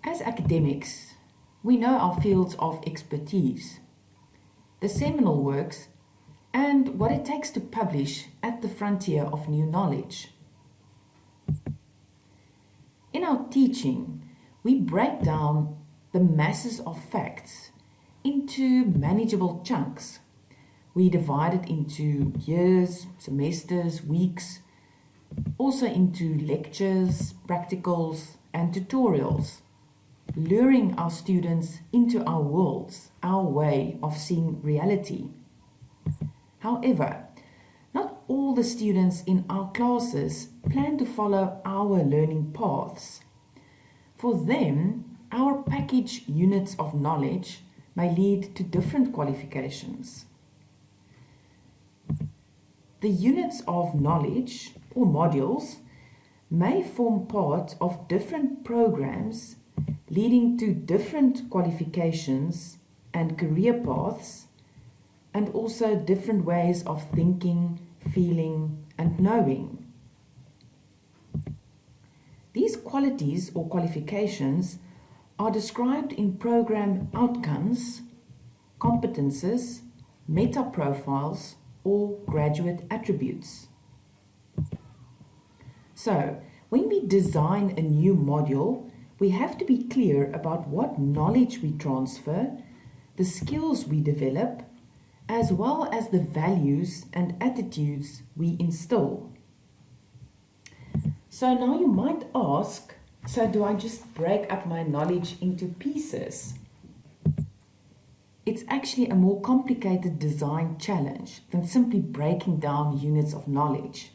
As academics, we know our fields of expertise, the seminal works, and what it takes to publish at the frontier of new knowledge. In our teaching, we break down the masses of facts into manageable chunks. We divide it into years, semesters, weeks, also into lectures, practicals, and tutorials, luring our students into our worlds, our way of seeing reality. However, not all the students in our classes plan to follow our learning paths. For them, our package units of knowledge may lead to different qualifications. The units of knowledge, or modules, may form part of different programs leading to different qualifications and career paths, and also different ways of thinking, feeling, and knowing. These qualities or qualifications are described in program outcomes, competences, meta profiles, or graduate attributes. So, when we design a new module, we have to be clear about what knowledge we transfer, the skills we develop, as well as the values and attitudes we instill. So now you might ask, so do I just break up my knowledge into pieces? It's actually a more complicated design challenge than simply breaking down units of knowledge.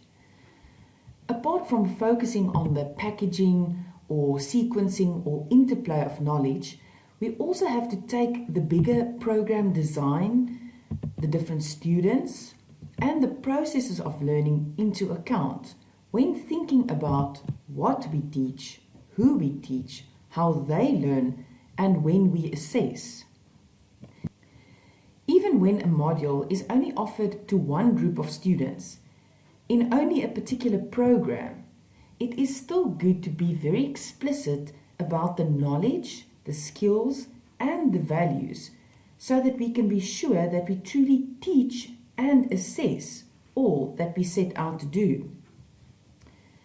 Apart from focusing on the packaging or sequencing or interplay of knowledge, we also have to take the bigger program design, the different students, and the processes of learning into account when thinking about what we teach, who we teach, how they learn, and when we assess. Even when a module is only offered to one group of students, in only a particular program, it is still good to be very explicit about the knowledge, the skills, and the values, so that we can be sure that we truly teach and assess all that we set out to do.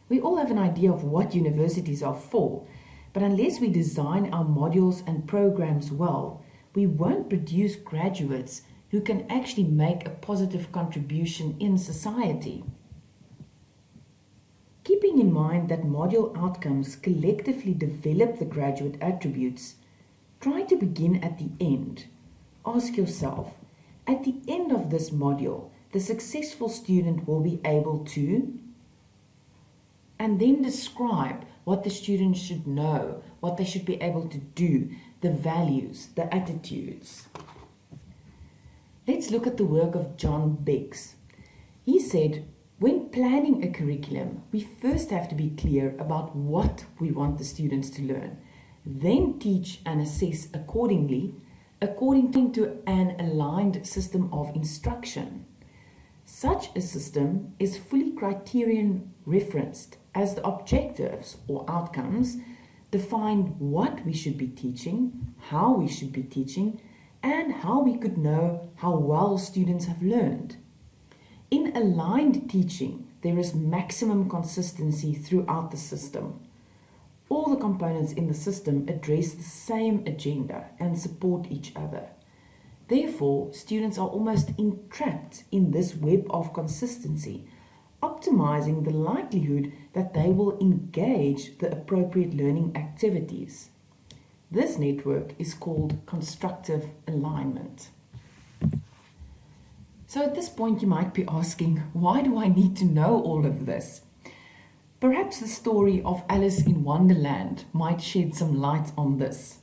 We all have an idea of what universities are for, but unless we design our modules and programs well, we won't produce graduates who can actually make a positive contribution in society. Keeping in mind that module outcomes collectively develop the graduate attributes, try to begin at the end. Ask yourself, at the end of this module, the successful student will be able to, and then describe what the student should know, what they should be able to do, the values, the attitudes. Let's look at the work of John Biggs. He said, when planning a curriculum, we first have to be clear about what we want the students to learn, then teach and assess accordingly, according to an aligned system of instruction. Such a system is fully criterion referenced, as the objectives or outcomes define what we should be teaching, how we should be teaching, and how we could know how well students have learned. In aligned teaching, there is maximum consistency throughout the system. All the components in the system address the same agenda and support each other. Therefore, students are almost entrapped in this web of consistency, optimizing the likelihood that they will engage the appropriate learning activities. This network is called constructive alignment. So at this point you might be asking, why do I need to know all of this? Perhaps the story of Alice in Wonderland might shed some light on this.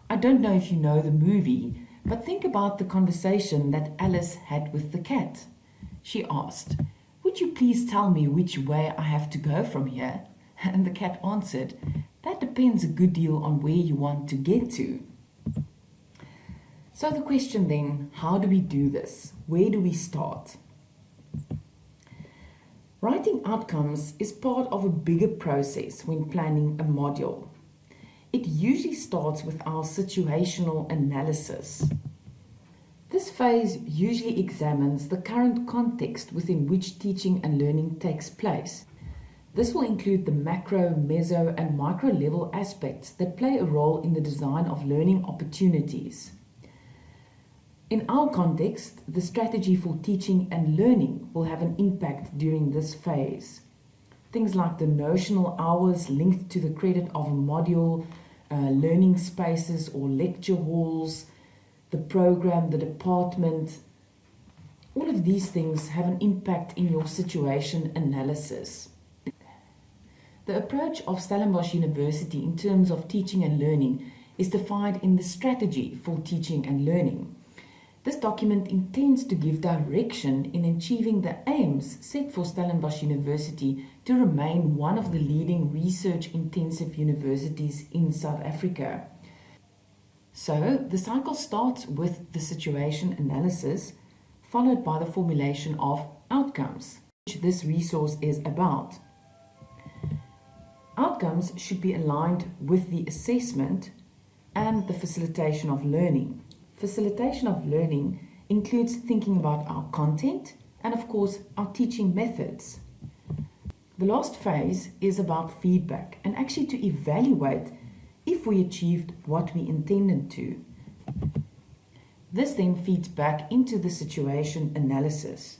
I don't know if you know the movie, but think about the conversation that Alice had with the cat. She asked, "Would you please tell me which way I have to go from here?" And the cat answered, "That depends a good deal on where you want to get to." So the question then, how do we do this? Where do we start? Writing outcomes is part of a bigger process when planning a module. It usually starts with our situational analysis. This phase usually examines the current context within which teaching and learning takes place. This will include the macro, meso, and micro level aspects that play a role in the design of learning opportunities. In our context, the strategy for teaching and learning will have an impact during this phase. Things like the notional hours linked to the credit of a module, learning spaces or lecture halls, the program, the department, all of these things have an impact in your situation analysis. The approach of Stellenbosch University in terms of teaching and learning is defined in the strategy for teaching and learning. This document intends to give direction in achieving the aims set for Stellenbosch University to remain one of the leading research-intensive universities in South Africa. So, the cycle starts with the situation analysis, followed by the formulation of outcomes, which this resource is about. Outcomes should be aligned with the assessment and the facilitation of learning. Facilitation of learning includes thinking about our content and, of course, our teaching methods. The last phase is about feedback and actually to evaluate if we achieved what we intended to. This then feeds back into the situation analysis.